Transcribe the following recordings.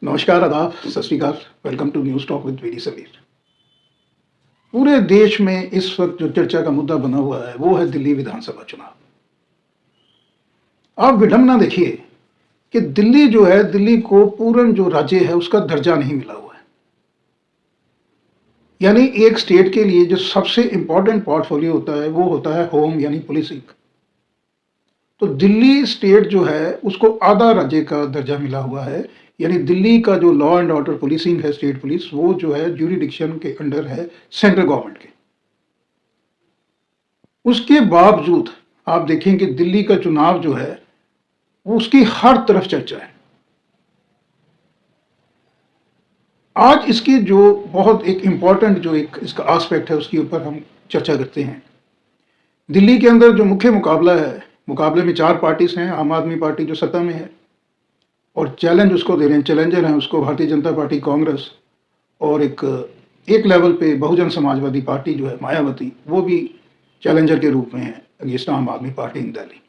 नमस्कार, आदाब, सत श्री अकाल। Welcome to news talk with VD Sameer. पूरे देश में इस वक्त जो चर्चा का मुद्दा बना हुआ है वो है दिल्ली विधानसभा चुनाव। आप विडंबना देखिए कि दिल्ली जो है, दिल्ली को पूर्ण जो राज्य है उसका दर्जा नहीं मिला हुआ है। यानी एक स्टेट के लिए जो सबसे इंपॉर्टेंट पोर्टफोलियो होता है वो होता है होम यानी पुलिसिंग। तो दिल्ली स्टेट जो है उसको आधा राज्य का दर्जा मिला हुआ है। यानी दिल्ली का जो लॉ एंड ऑर्डर पुलिसिंग है, स्टेट पुलिस, वो जो है ज्यूरिडिक्शन के अंडर है सेंट्रल गवर्नमेंट के। उसके बावजूद आप देखें कि दिल्ली का चुनाव जो है वो उसकी हर तरफ चर्चा है। आज इसकी जो बहुत एक इंपॉर्टेंट जो एक इसका एस्पेक्ट है उसके ऊपर हम चर्चा करते हैं। दिल्ली के अंदर जो मुख्य मुकाबला है, मुकाबले में चार पार्टीज हैं। आम आदमी पार्टी जो सत्ता में है और चैलेंज उसको दे रहे हैं, चैलेंजर हैं उसको भारतीय जनता पार्टी, कांग्रेस, और एक लेवल पे बहुजन समाजवादी पार्टी जो है मायावती, वो भी चैलेंजर के रूप में है अगेंस्ट आम आदमी पार्टी इन दिल्ली।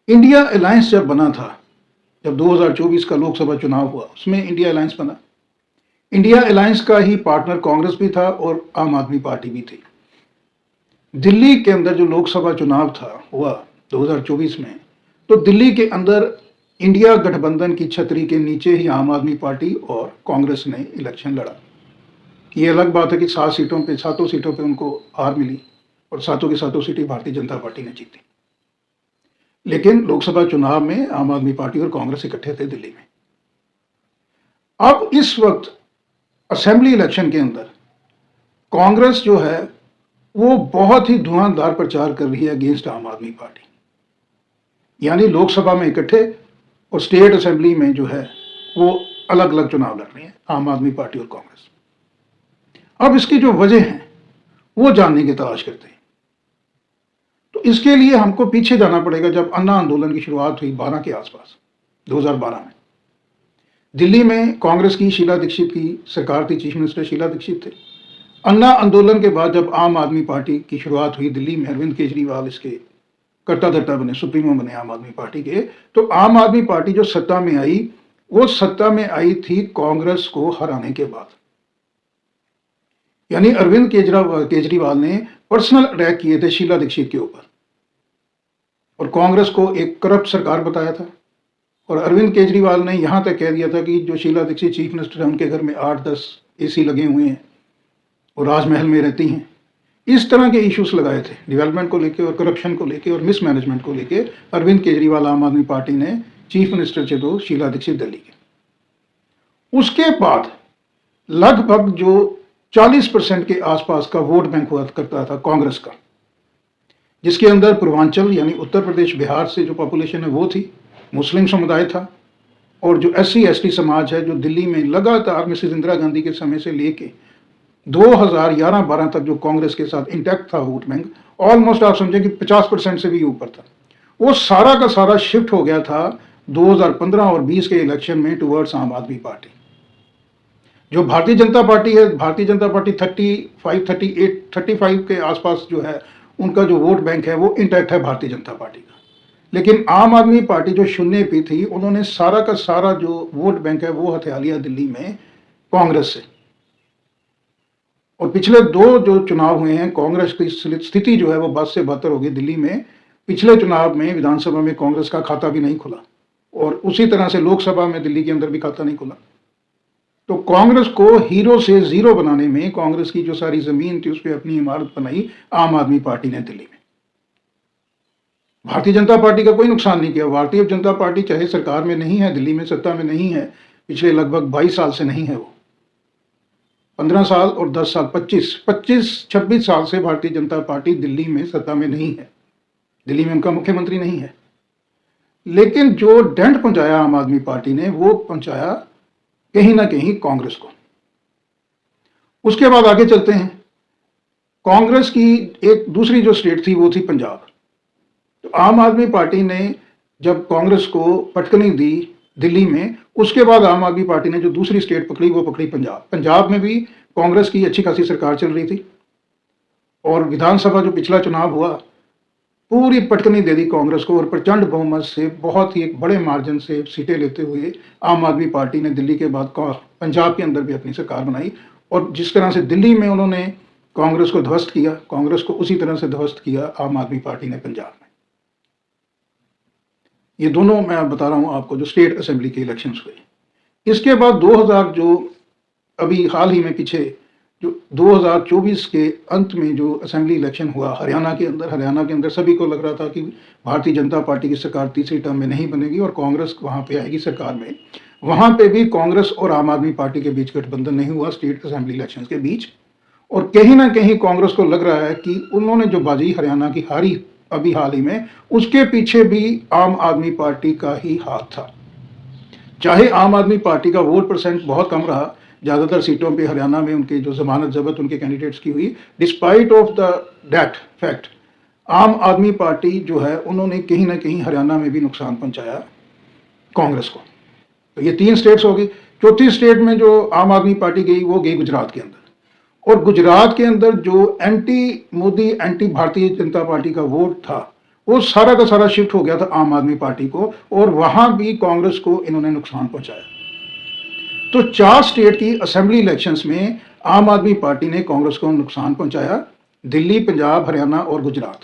इंडिया अलायंस जब बना था, जब 2024 का लोकसभा चुनाव हुआ, उसमें इंडिया अलायंस बना। इंडिया अलायंस का ही पार्टनर कांग्रेस भी था और आम आदमी पार्टी भी थी। दिल्ली के अंदर जो लोकसभा चुनाव था हुआ 2024 में, तो दिल्ली के अंदर इंडिया गठबंधन की छतरी के नीचे ही आम आदमी पार्टी और कांग्रेस ने इलेक्शन लड़ा। ये अलग बात है कि 7 सीटों पे उनको हार मिली और सातों की सातों सीटें भारतीय जनता पार्टी ने जीती। लेकिन लोकसभा चुनाव में आम आदमी पार्टी और कांग्रेस इकट्ठे थे दिल्ली में। अब इस वक्त असेंबली इलेक्शन के अंदर कांग्रेस जो है वो बहुत ही धुआंधार प्रचार कर रही है अगेंस्ट आम आदमी पार्टी। यानी लोकसभा में इकट्ठे और स्टेट असेंबली में जो है वो अलग अलग चुनाव लड़ रही है आम आदमी पार्टी और कांग्रेस। अब इसकी जो वजह है वो जानने की तलाश करते हैं। तो इसके लिए हमको पीछे जाना पड़ेगा, जब अन्ना आंदोलन की शुरुआत हुई 12 के आसपास, 2012 में। दिल्ली में कांग्रेस की शीला दीक्षित की सरकार थी, चीफ मिनिस्टर शीला दीक्षित थे। अन्ना आंदोलन के बाद जब आम आदमी पार्टी की शुरुआत हुई दिल्ली में, अरविंद केजरीवाल इसके कर्ता धर्ता बने, सुप्रीमो बने आम आदमी पार्टी के, तो आम आदमी पार्टी जो सत्ता में आई, वो सत्ता में आई थी कांग्रेस को हराने के बाद। यानी अरविंद केजरीवाल ने पर्सनल अटैक किए थे शीला दीक्षित के ऊपर और कांग्रेस को एक करप्ट सरकार बताया था। और अरविंद केजरीवाल ने यहां तक कह दिया था कि जो शीला दीक्षित चीफ मिनिस्टर है उनके घर में 8-10 एसी लगे हुए हैं और राजमहल में रहती हैं। इस तरह के इश्यूज लगाए थे डेवलपमेंट को लेके और करप्शन को लेके और मिसमैनेजमेंट को लेके। अरविंद केजरीवाल आम आदमी पार्टी ने चीफ मिनिस्टर थे तो शीला दीक्षित दिल्ली के। उसके बाद लगभग जो 40% के आसपास का वोट बैंक हुआ करता था कांग्रेस का, जिसके अंदर पूर्वांचल यानी उत्तर प्रदेश, बिहार से जो पॉपुलेशन है वो थी, मुस्लिम समुदाय था, और जो SC/ST समाज है जो दिल्ली में लगातार मिसेज इंदिरा गांधी के समय से लेके 2011-12 तक जो कांग्रेस के साथ इंटैक्ट था वोट बैंक, ऑलमोस्ट आप समझें कि 50% से भी ऊपर था। वो सारा का सारा शिफ्ट हो गया था 2015 और 20 के इलेक्शन में टुवर्ड्स आम आदमी पार्टी। जो भारतीय जनता पार्टी है, भारतीय जनता पार्टी 35 के आसपास जो है उनका जो वोट बैंक है वो इंटैक्ट है भारतीय जनता पार्टी का। लेकिन आम आदमी पार्टी जो शून्य पे थी, उन्होंने सारा का सारा जो वोट बैंक है वो हथिया लिया दिल्ली में कांग्रेस से। और पिछले 2 जो चुनाव हुए हैं, कांग्रेस की स्थिति जो है वो बद से बदतर हो गई दिल्ली में। पिछले चुनाव में विधानसभा में कांग्रेस का खाता भी नहीं खुला और उसी तरह से लोकसभा में दिल्ली के अंदर भी खाता नहीं खुला। तो कांग्रेस को हीरो से जीरो बनाने में, कांग्रेस की जो सारी जमीन थी उस पर अपनी इमारत बनाई आम आदमी पार्टी ने दिल्ली में। भारतीय जनता पार्टी का कोई नुकसान नहीं किया। भारतीय जनता पार्टी चाहे सरकार में नहीं है, दिल्ली में सत्ता में नहीं है, पिछले लगभग 22 साल से नहीं है, वो 15 साल और 10 साल, 26 साल से भारतीय जनता पार्टी दिल्ली में सत्ता में नहीं है। दिल्ली में उनका मुख्यमंत्री नहीं है। लेकिन जो डेंट पहुंचाया आम आदमी पार्टी ने, वो पहुंचाया कहीं ना कहीं कांग्रेस को। उसके बाद आगे चलते हैं। कांग्रेस की एक दूसरी जो स्टेट थी वो थी पंजाब। तो आम आदमी पार्टी ने जब कांग्रेस को पटकनी दी दिल्ली में, उसके बाद आम आदमी पार्टी ने जो दूसरी स्टेट पकड़ी वो पकड़ी पंजाब। पंजाब में भी कांग्रेस की अच्छी खासी सरकार चल रही थी और विधानसभा जो पिछला चुनाव हुआ पूरी पटकनी दे दी कांग्रेस को और प्रचंड बहुमत से बहुत ही एक बड़े मार्जिन से सीटें लेते हुए आम आदमी पार्टी ने दिल्ली के बाद पंजाब के अंदर भी अपनी सरकार बनाई। और जिस तरह से दिल्ली में उन्होंने कांग्रेस को ध्वस्त किया, कांग्रेस को उसी तरह से ध्वस्त किया आम आदमी पार्टी ने पंजाब में। ये दोनों मैं बता रहा हूं आपको जो स्टेट असेंबली के इलेक्शंस हुए। इसके बाद 2000 जो अभी हाल ही में पीछे जो 2024 के अंत में जो असेंबली इलेक्शन हुआ हरियाणा के अंदर सभी को लग रहा था कि भारतीय जनता पार्टी की सरकार तीसरी टर्म में नहीं बनेगी और कांग्रेस वहां पे आएगी सरकार में। वहां पे भी कांग्रेस और आम आदमी पार्टी के बीच गठबंधन नहीं हुआ स्टेट असेंबली इलेक्शंस के बीच। और कहीं ना कहीं कांग्रेस को लग रहा है कि उन्होंने जो बाजी हरियाणा की हारी अभी हाल ही में, उसके पीछे भी आम आदमी पार्टी का ही हाथ था। चाहे आम आदमी पार्टी का वोट परसेंट बहुत कम रहा, ज़्यादातर सीटों पे हरियाणा में उनकी जो जमानत जब्त उनके कैंडिडेट्स की हुई, despite of the that fact आम आदमी पार्टी जो है उन्होंने कहीं ना कहीं हरियाणा में भी नुकसान पहुंचाया कांग्रेस को। तो ये 3 स्टेट्स हो गई। चौथी स्टेट में जो आम आदमी पार्टी गई वो गई गुजरात के अंदर। और गुजरात के अंदर जो anti Modi anti Bharatiya Janata party का वोट था वो सारा का सारा शिफ्ट हो गया था आम आदमी पार्टी को और वहां भी कांग्रेस को इन्होंने नुकसान पहुंचाया। तो 4 स्टेट की असेंबली इलेक्शंस में आम आदमी पार्टी ने कांग्रेस को नुकसान पहुंचाया, दिल्ली, पंजाब, हरियाणा और गुजरात।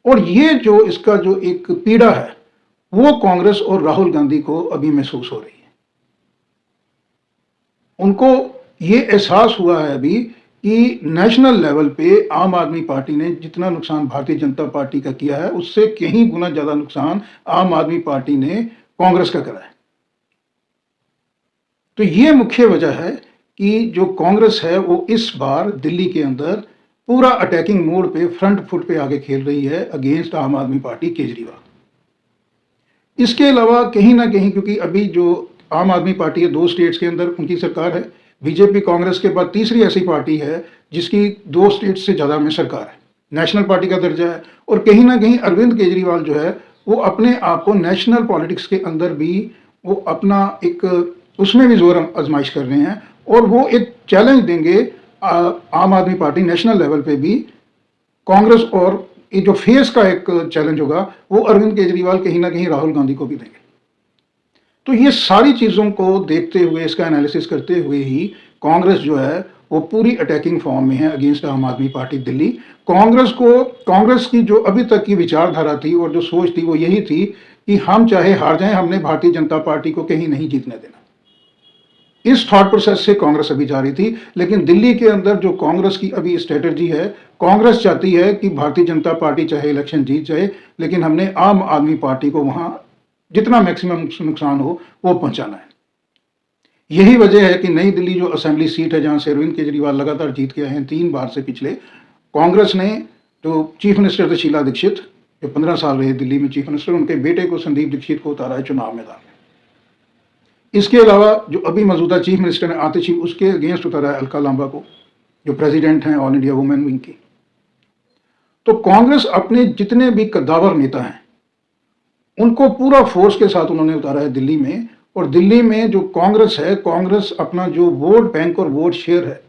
और ये जो इसका जो एक पीड़ा है वो कांग्रेस और राहुल गांधी को अभी महसूस हो रही है। उनको ये एहसास हुआ है अभी कि नेशनल लेवल पे आम आदमी पार्टी ने जितना नुकसान भारतीय जनता पार्टी का किया है उससे कहीं गुना ज्यादा नुकसान आम आदमी पार्टी ने कांग्रेस का करा है। तो ये मुख्य वजह है कि जो कांग्रेस है वो इस बार दिल्ली के अंदर पूरा अटैकिंग मोड पे फ्रंट फुट पे आगे खेल रही है अगेंस्ट आम आदमी पार्टी केजरीवाल। इसके अलावा कहीं ना कहीं क्योंकि अभी जो आम आदमी पार्टी है 2 स्टेट्स के अंदर उनकी सरकार है, बीजेपी कांग्रेस के बाद तीसरी ऐसी पार्टी है जिसकी 2 स्टेट से ज्यादा में सरकार है, नेशनल पार्टी का दर्जा है। और कहीं ना कहीं अरविंद केजरीवाल जो है वो अपने आप को नेशनल पॉलिटिक्स के अंदर भी वो अपना एक उसमें भी जोर आजमाइश कर रहे हैं और वो एक चैलेंज देंगे आम आदमी पार्टी नेशनल लेवल पे भी कांग्रेस। और ये जो फेस का एक चैलेंज होगा वो अरविंद केजरीवाल कहीं ना कहीं राहुल गांधी को भी देंगे। तो ये सारी चीजों को देखते हुए इसका एनालिसिस करते हुए ही कांग्रेस जो है वो पूरी अटैकिंग फॉर्म में है अगेंस्ट आम आदमी पार्टी दिल्ली। कांग्रेस की जो अभी तक की विचारधारा थी और जो सोच थी वो यही थी कि हम चाहे हार जाएं, हमने भारतीय जनता पार्टी को कहीं नहीं जीतने देना। इस थॉट प्रोसेस से कांग्रेस अभी जा रही थी। लेकिन दिल्ली के अंदर जो कांग्रेस की अभी स्ट्रेटजी है, कांग्रेस चाहती है कि भारतीय जनता पार्टी चाहे इलेक्शन जीत जाए लेकिन हमने आम आदमी पार्टी को वहां जितना मैक्सिमम नुकसान हो वो पहुंचाना है। यही वजह है कि नई दिल्ली जो असेंबली सीट है जहां से अरविंद केजरीवाल लगातार जीत के आए हैं 3 बार से पिछले, कांग्रेस ने जो चीफ मिनिस्टर थे शीला दीक्षित जो 15 साल रहे दिल्ली में चीफ मिनिस्टर, उनके बेटे को संदीप दीक्षित को उतारा है चुनाव मैदान में। इसके अलावा जो अभी मौजूदा चीफ मिनिस्टर है आतिशी, उसके अगेंस्ट उतारा है अलका लांबा को जो प्रेसिडेंट हैं ऑल इंडिया वुमेन विंग की। तो कांग्रेस अपने जितने भी कद्दावर नेता हैं उनको पूरा फोर्स के साथ उन्होंने उतारा है दिल्ली में। और दिल्ली में जो कांग्रेस है, कांग्रेस अपना जो वोट बैंक और वोट शेयर है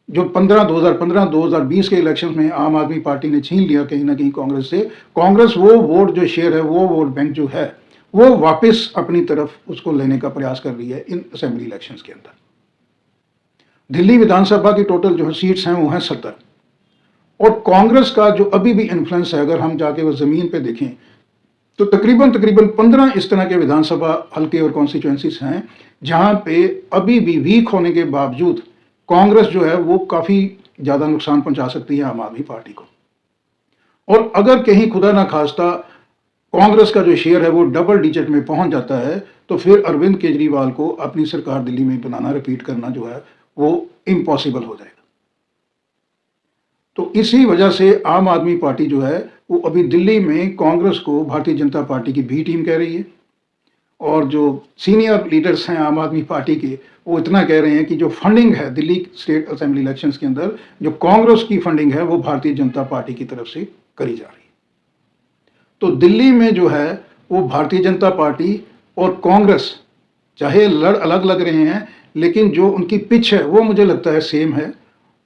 जो 2015-2020 के इलेक्शन में आम आदमी पार्टी ने छीन लिया कहीं ना कहीं कांग्रेस से, कांग्रेस वो वोट जो शेयर है वो वोट बैंक जो है वो वापस अपनी तरफ उसको लेने का प्रयास कर रही है इन असेंबली इलेक्शंस के अंदर। दिल्ली विधानसभा की टोटल जो सीट्स हैं वो हैं 70। और कांग्रेस का जो अभी भी इन्फ्लुएंस है अगर हम जाके वो जमीन पे देखें तो तकरीबन 15 इस तरह के विधानसभा हल्के और कॉन्स्टिट्यूएंसीज हैं जहां पे अभी भी वीक होने के बावजूद कांग्रेस जो है वो काफी ज्यादा नुकसान पहुंचा सकती है आम आदमी पार्टी को। और अगर कहीं खुदा ना खास्ता कांग्रेस का जो शेयर है वो डबल डिजिट में पहुंच जाता है तो फिर अरविंद केजरीवाल को अपनी सरकार दिल्ली में बनाना, रिपीट करना जो है वो इम्पॉसिबल हो जाएगा। तो इसी वजह से आम आदमी पार्टी जो है वो अभी दिल्ली में कांग्रेस को भारतीय जनता पार्टी की बी टीम कह रही है। और जो सीनियर लीडर्स हैं आम आदमी पार्टी के वो इतना कह रहे हैं कि जो फंडिंग है दिल्ली स्टेट असेंबली इलेक्शंस के अंदर, जो कांग्रेस की फंडिंग है वो भारतीय जनता पार्टी की तरफ से करी जा रही है। तो दिल्ली में जो है वो भारतीय जनता पार्टी और कांग्रेस चाहे लड़ अलग लग रहे हैं लेकिन जो उनकी पिच है वो मुझे लगता है सेम है।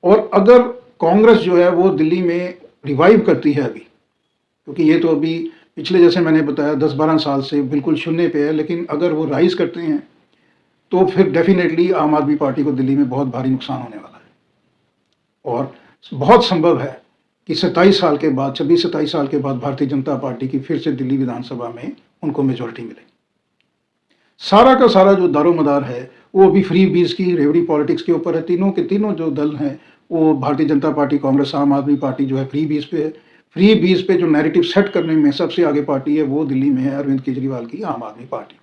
और अगर कांग्रेस जो है वो दिल्ली में रिवाइव करती है अभी क्योंकि ये तो अभी पिछले, जैसे मैंने बताया, 10-12 साल से बिल्कुल शून्य पे है, लेकिन अगर वो राइज करते हैं तो फिर डेफिनेटली आम आदमी पार्टी को दिल्ली में बहुत भारी नुकसान होने वाला है। और बहुत संभव है कि 27 साल के बाद, 26-27 साल के बाद भारतीय जनता पार्टी की फिर से दिल्ली विधानसभा में उनको मेजोरिटी मिले। सारा का सारा जो दारोमदार है वो अभी फ्री बीज की रेवड़ी पॉलिटिक्स के ऊपर है। तीनों के तीनों जो दल हैं, वो भारतीय जनता पार्टी, कांग्रेस, आम आदमी पार्टी जो है फ्री बीज पे है। फ्री बीज पे जो नैरेटिव सेट करने में सबसे आगे पार्टी है वो दिल्ली में है अरविंद केजरीवाल की आम आदमी पार्टी।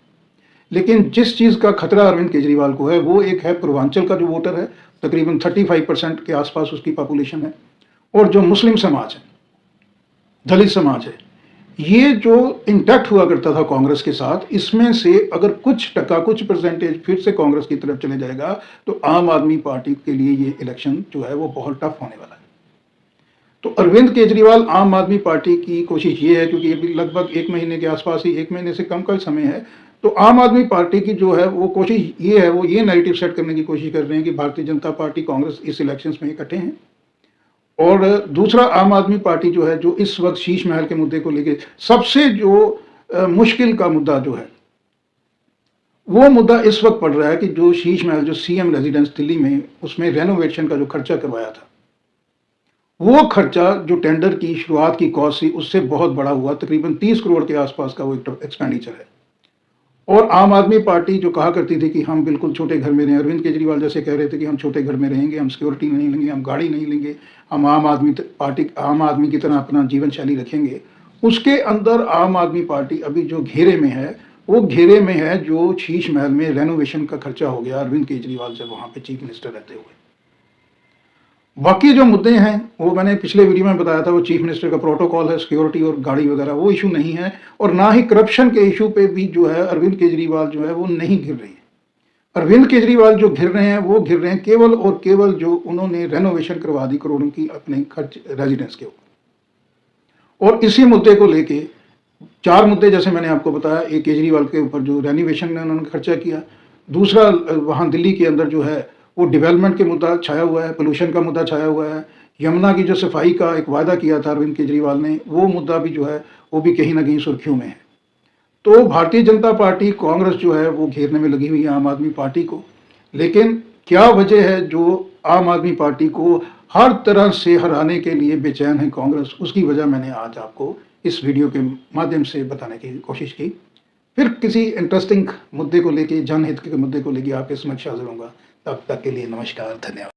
लेकिन जिस चीज़ का खतरा अरविंद केजरीवाल को है वो एक है पूर्वांचल का जो वोटर है, तकरीबन 35% के आसपास उसकी पॉपुलेशन है, और जो मुस्लिम समाज है, दलित समाज है, ये जो इंटैक्ट हुआ करता था कांग्रेस के साथ, इसमें से अगर कुछ टका, कुछ परसेंटेज फिर से कांग्रेस की तरफ चले जाएगा तो आम आदमी पार्टी के लिए ये इलेक्शन जो है वो बहुत टफ होने वाला है। तो अरविंद केजरीवाल, आम आदमी पार्टी की कोशिश ये है, क्योंकि अभी लगभग 1 महीने के आसपास ही, 1 महीने से कम का समय है, तो आम आदमी पार्टी की जो है वो कोशिश ये है, वो ये नैरेटिव सेट करने की कोशिश कर रहे हैं कि भारतीय जनता पार्टी, कांग्रेस इस इलेक्शंस में इकट्ठे हैं। और दूसरा, आम आदमी पार्टी जो है, जो इस वक्त शीश महल के मुद्दे को लेके सबसे जो मुश्किल का मुद्दा जो है, वो मुद्दा इस वक्त पड़ रहा है कि जो शीश महल, जो सीएम रेजिडेंस दिल्ली में, उसमें रेनोवेशन का जो खर्चा करवाया था, वो खर्चा जो टेंडर की शुरुआत की कॉस्ट थी उससे बहुत बड़ा हुआ, तकरीबन 30 करोड़ के आसपास का वो एक्सपेंडिचर है। और आम आदमी पार्टी जो कहा करती थी कि हम बिल्कुल छोटे घर में रहें, अरविंद केजरीवाल जैसे कह रहे थे कि हम छोटे घर में रहेंगे, हम सिक्योरिटी नहीं लेंगे, हम गाड़ी नहीं लेंगे, हम आम आदमी की तरह अपना जीवन शैली रखेंगे, उसके अंदर आम आदमी पार्टी अभी जो घेरे में है, वो घेरे में है जो शीश महल में रेनोवेशन का खर्चा हो गया अरविंद केजरीवाल जब वहाँ पे चीफ मिनिस्टर रहते हुए। बाकी जो मुद्दे हैं वो मैंने पिछले वीडियो में बताया था, वो चीफ मिनिस्टर का प्रोटोकॉल है, सिक्योरिटी और गाड़ी वगैरह, वो इशू नहीं है। और ना ही करप्शन के इशू पे भी जो है अरविंद केजरीवाल जो है वो नहीं घिर रही है। अरविंद केजरीवाल जो घिर रहे हैं वो घिर रहे हैं केवल और केवल जो उन्होंने रेनोवेशन करवा दी करोड़ों की अपने खर्च रेजिडेंस के ऊपर। और इसी मुद्दे को लेके 4 मुद्दे जैसे मैंने आपको बताया, एक केजरीवाल के ऊपर जो रेनोवेशन में उन्होंने खर्चा किया, दूसरा वहाँ दिल्ली के अंदर जो है वो डेवलपमेंट के मुद्दा छाया हुआ है, पोल्यूशन का मुद्दा छाया हुआ है, यमुना की जो सफाई का एक वादा किया था अरविंद केजरीवाल ने, वो मुद्दा भी जो है वो भी कहीं ना कहीं सुर्खियों में है। तो भारतीय जनता पार्टी, कांग्रेस जो है वो घेरने में लगी हुई है आम आदमी पार्टी को। लेकिन क्या वजह है जो आम आदमी पार्टी को हर तरह से हराने के लिए बेचैन है कांग्रेस, उसकी वजह मैंने आज आपको इस वीडियो के माध्यम से बताने की कोशिश की। फिर किसी इंटरेस्टिंग मुद्दे को लेके, जनहित के मुद्दे को लेके आपके समक्ष हाजिर होऊंगा। तब तक के लिए नमस्कार, धन्यवाद।